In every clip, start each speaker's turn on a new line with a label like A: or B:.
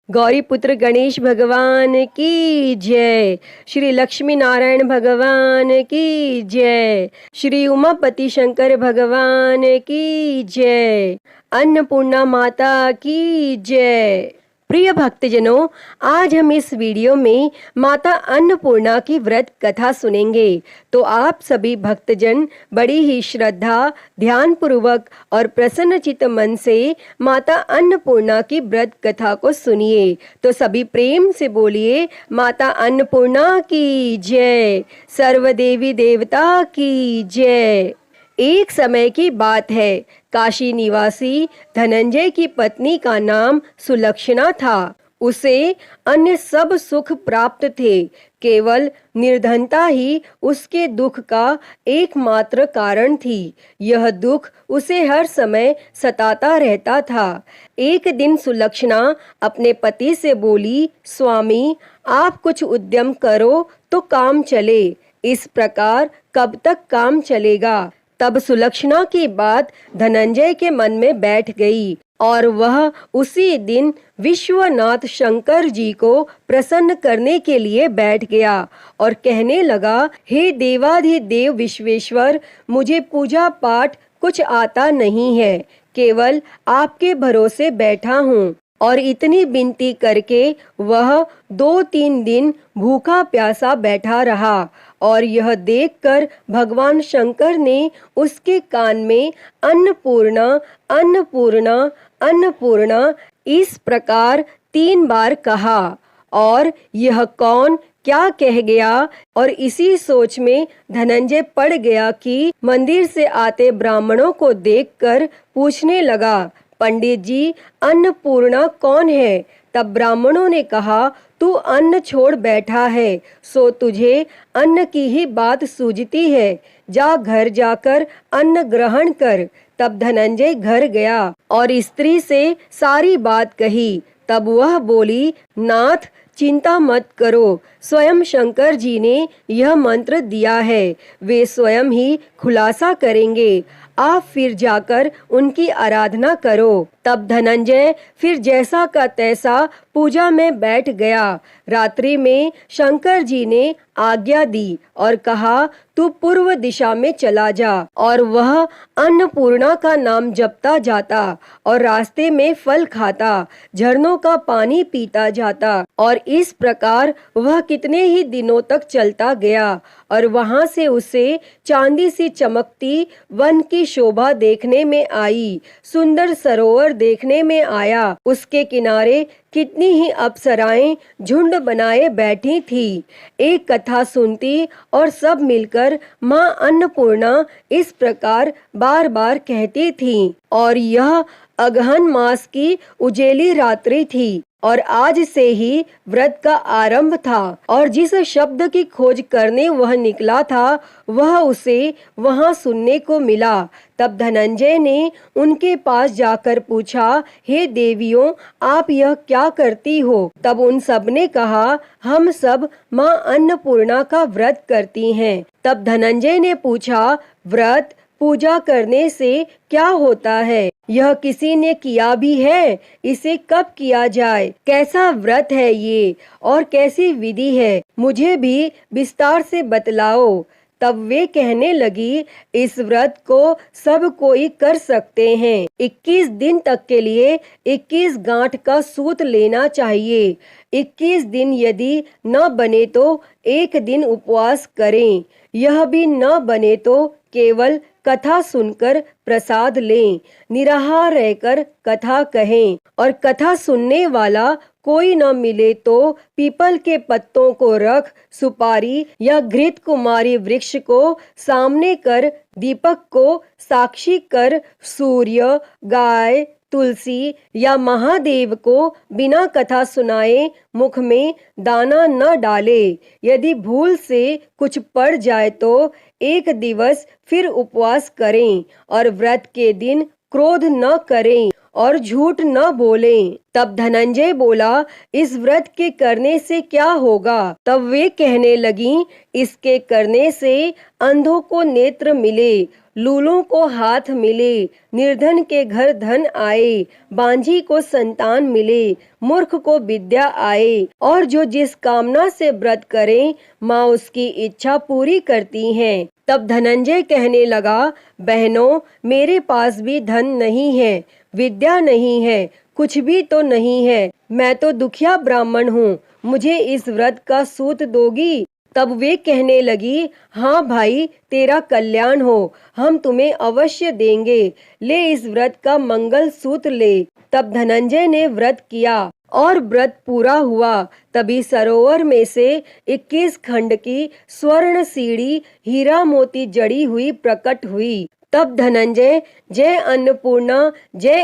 A: गौरी पुत्र गणेश भगवान की जय। श्री लक्ष्मी नारायण भगवान की जय। श्री उमापति शंकर भगवान की जय। अन्नपूर्णा माता की जय। प्रिय भक्तजनों, आज हम इस वीडियो में माता अन्नपूर्णा की व्रत कथा सुनेंगे। तो आप सभी भक्तजन बड़ी ही श्रद्धा, ध्यान पूर्वक और प्रसन्नचित्त मन से माता अन्नपूर्णा की व्रत कथा को सुनिए। तो सभी प्रेम से बोलिए, माता अन्नपूर्णा की जय, सर्व देवी देवता की जय। एक समय की बात है, काशी निवासी धनंजय की पत्नी का नाम सुलक्षणा था। उसे अन्य सब सुख प्राप्त थे, केवल निर्धनता ही उसके दुख का एकमात्र कारण थी। यह दुख उसे हर समय सताता रहता था। एक दिन सुलक्षणा अपने पति से बोली, स्वामी, आप कुछ उद्यम करो तो काम चले। इस प्रकार कब तक काम चलेगा? तब सुलक्षणा की बात धनंजय के मन में बैठ गई और वह उसी दिन विश्वनाथ शंकर जी को प्रसन्न करने के लिए बैठ गया और कहने लगा, हे देवाधिदेव विश्वेश्वर, मुझे पूजा पाठ कुछ आता नहीं है, केवल आपके भरोसे बैठा हूँ। और इतनी विनती करके वह 2-3 दिन भूखा प्यासा बैठा रहा और यह देखकर भगवान शंकर ने उसके कान में अन्नपूर्णा अन्नपूर्णा अन्नपूर्णा इस प्रकार 3 बार कहा। और यह कौन क्या कह गया? और इसी सोच में धनंजय पड़ गया कि मंदिर से आते ब्राह्मणों को देखकर पूछने लगा, पंडित जी, अन्नपूर्णा कौन है? तब ब्राह्मणों ने कहा, तू अन्न छोड़ बैठा है, सो तुझे अन्न की ही बात सूझती है। जा घर जाकर अन्न ग्रहण कर। तब धनंजय घर गया और स्त्री से सारी बात कही। तब वह बोली, नाथ, चिंता मत करो, स्वयं शंकर जी ने यह मंत्र दिया है, वे स्वयं ही खुलासा करेंगे। आप फिर जाकर उनकी आराधना करो। तब धनंजय फिर जैसा का तैसा पूजा में बैठ गया। रात्रि में शंकर जी ने आज्ञा दी और कहा, तू पूर्व दिशा में चला जा। और वह अन्नपूर्णा का नाम जपता जाता और रास्ते में फल खाता, झरनों का पानी पीता जाता। और इस प्रकार वह कितने ही दिनों तक चलता गया और वहां से उसे चांदी सी चमकती वन की शोभा देखने में आई, सुंदर सरोवर देखने में आया। उसके किनारे कितनी ही अप्सराएं झुंड बनाए बैठी थी, एक कथा सुनती और सब मिलकर माँ अन्नपूर्णा इस प्रकार बार बार कहती थी। और यह अगहन मास की उजेली रात्रि थी और आज से ही व्रत का आरंभ था। और जिस शब्द की खोज करने वह निकला था, वह उसे वहां सुनने को मिला। तब धनंजय ने उनके पास जाकर पूछा, हे देवियों, आप यह क्या करती हो? तब उन सब ने कहा, हम सब माँ अन्नपूर्णा का व्रत करती हैं। तब धनंजय ने पूछा, व्रत पूजा करने से क्या होता है? यह किसी ने किया भी है? इसे कब किया जाए? कैसा व्रत है ये और कैसी विधि है? मुझे भी विस्तार से बतलाओ। तब वे कहने लगी, इस व्रत को सब कोई कर सकते हैं। 21 दिन तक के लिए 21 गांठ का सूत लेना चाहिए। 21 दिन यदि न बने तो एक दिन उपवास करें। यह भी न बने तो केवल कथा सुनकर प्रसाद लें, निराहार रहकर कथा कहें। और कथा सुनने वाला कोई न मिले तो पीपल के पत्तों को रख, सुपारी या घृत कुमारी वृक्ष को सामने कर, दीपक को साक्षी कर, सूर्य, गाय, तुलसी या महादेव को बिना कथा सुनाए मुख में दाना न डाले। यदि भूल से कुछ पड़ जाए तो एक दिवस फिर उपवास करें और व्रत के दिन क्रोध न करें और झूठ न बोलें। तब धनंजय बोला, इस व्रत के करने से क्या होगा? तब वे कहने लगीं, इसके करने से अंधों को नेत्र मिले, लूलों को हाथ मिले, निर्धन के घर धन आए, बांझी को संतान मिले, मूर्ख को विद्या आए, और जो जिस कामना से व्रत करें माँ उसकी इच्छा पूरी करती हैं। तब धनंजय कहने लगा, बहनों, मेरे पास भी धन नहीं है, विद्या नहीं है, कुछ भी तो नहीं है, मैं तो दुखिया ब्राह्मण हूँ, मुझे इस व्रत का सूत दोगी? तब वे कहने लगी, हाँ भाई, तेरा कल्याण हो, हम तुम्हें अवश्य देंगे, ले इस व्रत का मंगल सूत्र ले। तब धनंजय ने व्रत किया और व्रत पूरा हुआ। तभी सरोवर में से 21 खंड की स्वर्ण सीढ़ी हीरा मोती जड़ी हुई प्रकट हुई। तब धनंजय जय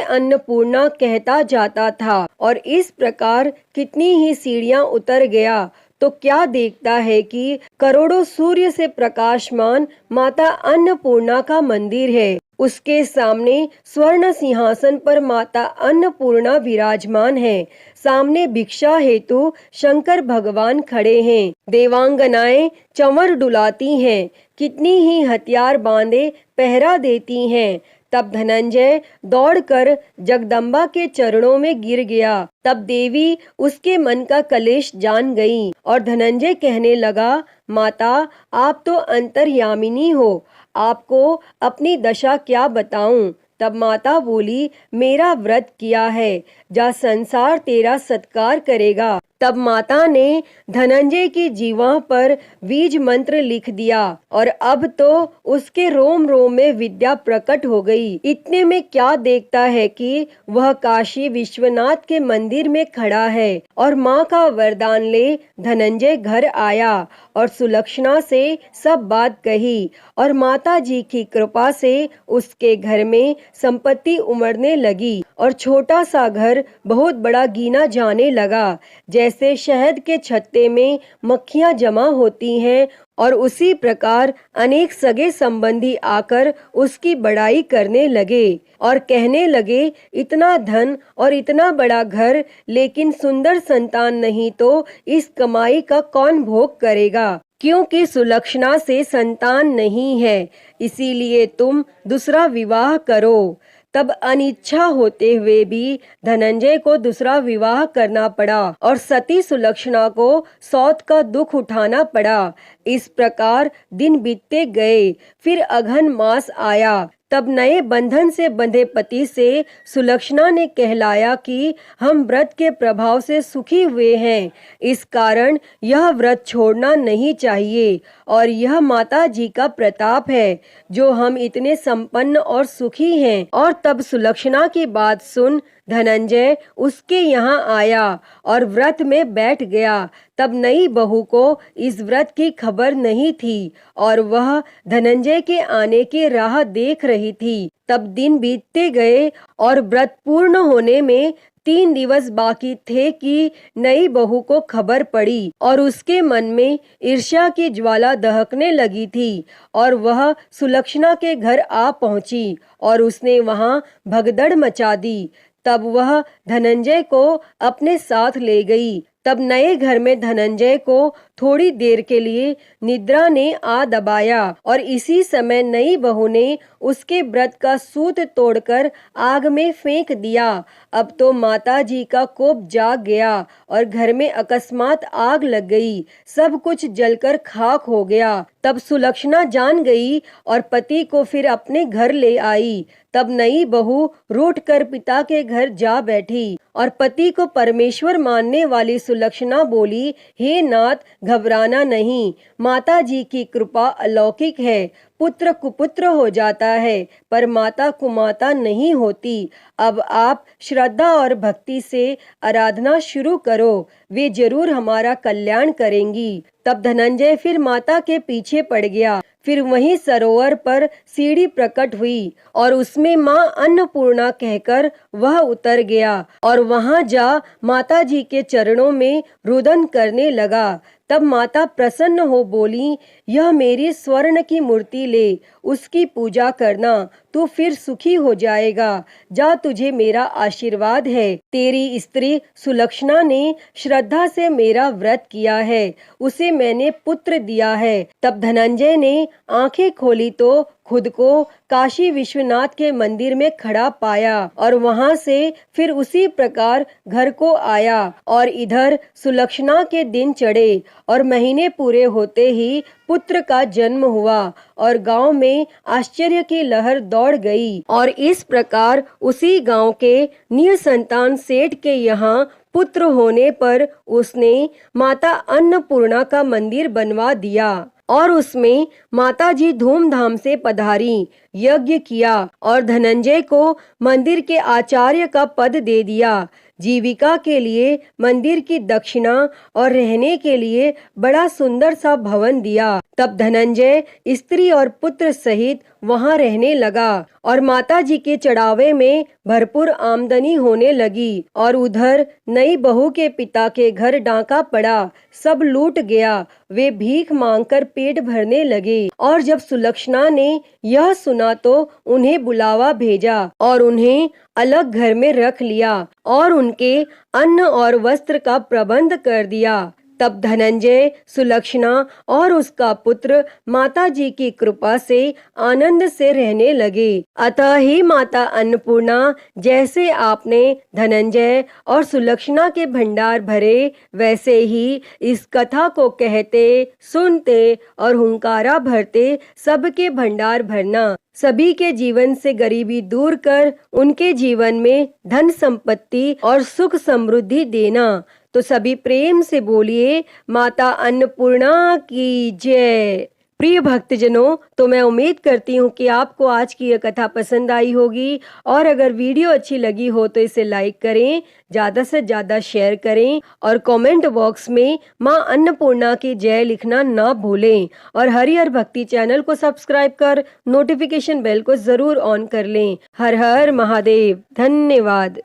A: अन्नपूर्णा कहता जाता था और इस प्रकार कितनी ही सीढ़ियां उतर गया तो क्या देखता है कि करोड़ों सूर्य से प्रकाशमान माता अन्नपूर्णा का मंदिर है। उसके सामने स्वर्ण सिंहासन पर माता अन्नपूर्णा विराजमान है। सामने भिक्षा हेतु शंकर भगवान खड़े हैं। देवांगनाएं चंवर डुलाती हैं, कितनी ही हथियार बांधे पहरा देती हैं। तब धनंजय दौड़कर जगदम्बा के चरणों में गिर गया। तब देवी उसके मन का कलेश जान गई और धनंजय कहने लगा, माता, आप तो अंतर्यामिनी हो, आपको अपनी दशा क्या बताऊं? तब माता बोली, मेरा व्रत किया है, जा संसार तेरा सत्कार करेगा। तब माता ने धनंजय की जीवा पर बीज मंत्र लिख दिया और अब तो उसके रोम रोम में विद्या प्रकट हो गई। इतने में क्या देखता है कि वह काशी विश्वनाथ के मंदिर में खड़ा है और माँ का वरदान ले धनंजय घर आया और सुलक्षणा से सब बात कही और माता जी की कृपा से उसके घर में संपत्ति उमड़ने लगी और छोटा सा घर बहुत बड़ा गिना जाने लगा। जैसे शहद के छत्ते में मक्खियां जमा होती हैं और उसी प्रकार अनेक सगे संबंधी आकर उसकी बड़ाई करने लगे और कहने लगे, इतना धन और इतना बड़ा घर, लेकिन सुंदर संतान नहीं तो इस कमाई का कौन भोग करेगा? क्योंकि सुलक्षणा से संतान नहीं है, इसीलिए तुम दूसरा विवाह करो। तब अनिच्छा होते हुए भी धनंजय को दूसरा विवाह करना पड़ा और सती सुलक्षणा को सौत का दुख उठाना पड़ा। इस प्रकार दिन बीतते गए। फिर अघन मास आया। तब नए बंधन से बंधे पति से सुलक्षणा ने कहलाया कि हम व्रत के प्रभाव से सुखी हुए हैं, इस कारण यह व्रत छोड़ना नहीं चाहिए और यह माता जी का प्रताप है जो हम इतने संपन्न और सुखी हैं। और तब सुलक्षणा की बात सुन धनंजय उसके यहाँ आया और व्रत में बैठ गया। तब नई बहू को इस व्रत की खबर नहीं थी और वह धनंजय के आने की राह देख रही थी। तब दिन बीतते गए और व्रत पूर्ण होने में 3 दिवस बाकी थे कि नई बहू को खबर पड़ी और उसके मन में ईर्ष्या की ज्वाला दहकने लगी थी और वह सुलक्षणा के घर आ पहुंची और उसने वहां भगदड़ मचा दी। तब वह धनंजय को अपने साथ ले गई। तब नए घर में धनंजय को थोड़ी देर के लिए निद्रा ने आ दबाया और इसी समय नई बहू ने उसके व्रत का सूत तोड़कर आग में फेंक दिया। अब तो माता जी का कोप जाग गया और घर में अकस्मात आग लग गई, सब कुछ जलकर खाक हो गया। तब सुलक्षणा जान गई और पति को फिर अपने घर ले आई। तब नई बहू रूठ कर पिता के घर जा बैठी और पति को परमेश्वर मानने वाली सुलक्षणा बोली, हे नाथ, घबराना नहीं, माता जी की कृपा अलौकिक है। पुत्र कुपुत्र हो जाता है पर माता कुमाता नहीं होती। अब आप श्रद्धा और भक्ति से आराधना शुरू करो, वे जरूर हमारा कल्याण करेंगी। तब धनंजय फिर माता के पीछे पड़ गया। फिर वहीं सरोवर पर सीढ़ी प्रकट हुई और उसमें माँ अन्नपूर्णा कहकर वह उतर गया और वहां जा माता जी के चरणों में रुदन करने लगा। तब माता प्रसन्न हो बोली, यह मेरी स्वर्ण की मूर्ति ले, उसकी पूजा करना, तू फिर सुखी हो जाएगा। जा, तुझे मेरा आशीर्वाद है। तेरी स्त्री सुलक्षणा ने श्रद्धा से मेरा व्रत किया है, उसे मैंने पुत्र दिया है। तब धनंजय ने आंखें खोली तो खुद को काशी विश्वनाथ के मंदिर में खड़ा पाया और वहां से फिर उसी प्रकार घर को आया। और इधर सुलक्षणा के दिन चढ़े और महीने पूरे होते ही पुत्र का जन्म हुआ और गांव में आश्चर्य की लहर दौड़ गई। और इस प्रकार उसी गांव के निसंतान सेठ के यहाँ पुत्र होने पर उसने माता अन्नपूर्णा का मंदिर बनवा दिया और उसमें माताजी धूमधाम से पधारी, यज्ञ किया और धनंजय को मंदिर के आचार्य का पद दे दिया। जीविका के लिए मंदिर की दक्षिणा और रहने के लिए बड़ा सुंदर सा भवन दिया। तब धनंजय स्त्री और पुत्र सहित वहां रहने लगा और माताजी के चढ़ावे में भरपूर आमदनी होने लगी। और उधर नई बहू के पिता के घर डाका पड़ा, सब लूट गया। वे भीख मांगकर पेट भरने लगे। और जब सुलक्षणा ने यह सुना तो उन्हें बुलावा भेजा और उन्हें अलग घर में रख लिया और उनके अन्न और वस्त्र का प्रबंध कर दिया। तब धनंजय, सुलक्षणा और उसका पुत्र माताजी की कृपा से आनंद से रहने लगे। अतः ही माता अन्नपूर्णा, जैसे आपने धनंजय और सुलक्षणा के भंडार भरे, वैसे ही इस कथा को कहते, सुनते और हुंकारा भरते सबके भंडार भरना। सभी के जीवन से गरीबी दूर कर उनके जीवन में धन संपत्ति और सुख समृद्धि देना। तो सभी प्रेम से बोलिए, माता अन्नपूर्णा की जय। प्रिय भक्तजनों, तो मैं उम्मीद करती हूँ कि आपको आज की यह कथा पसंद आई होगी और अगर वीडियो अच्छी लगी हो तो इसे लाइक करें, ज़्यादा से ज़्यादा शेयर करें और कमेंट बॉक्स में माँ अन्नपूर्णा की जय लिखना ना भूलें। और हरिहर भक्ति चैनल को सब्सक्राइब कर नोटिफिकेशन बेल को ज़रूर ऑन कर लें। हर हर महादेव। धन्यवाद।